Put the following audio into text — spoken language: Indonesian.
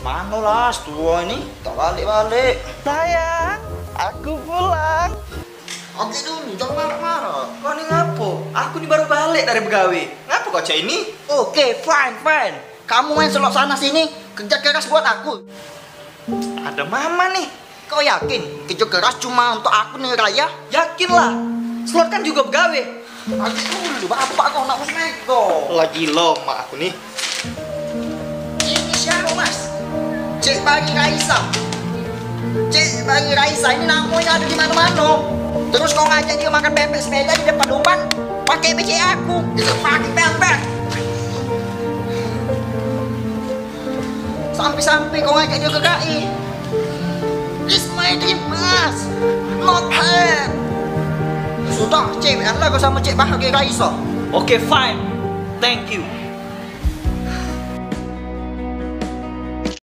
Mana lah, tua ini tak balik-balik. Sayang, aku pulang. Oke dulu, jangan marah-marah. Kau ini ngapo? Aku ini baru balik dari begawi. Ngapo kau cak ini? Oke, fine. Kamu main selok sana sini, kerja keras buat aku. Ada mama nih. Kau yakin kerja keras cuma untuk aku nih Raya? Yakin lah. Slot kan juga begawi. Aku dulu, bapak kau nak nego. Lagi lama aku nih. Ini siapa mas? Cek Bagi Raisa. Cek Bagi Raisa ini namanya ada di mana-mana. Terus kau ngajak dia makan pempek semeja di depan rumah, pakai BC aku, itu pakai pempek. Sampai-sampai kau ngajak dia ke KI. It's my dream mas, not her. Sudah, cek lah kau sama Cek Bagi Raisa. Oke, fine. Thank you.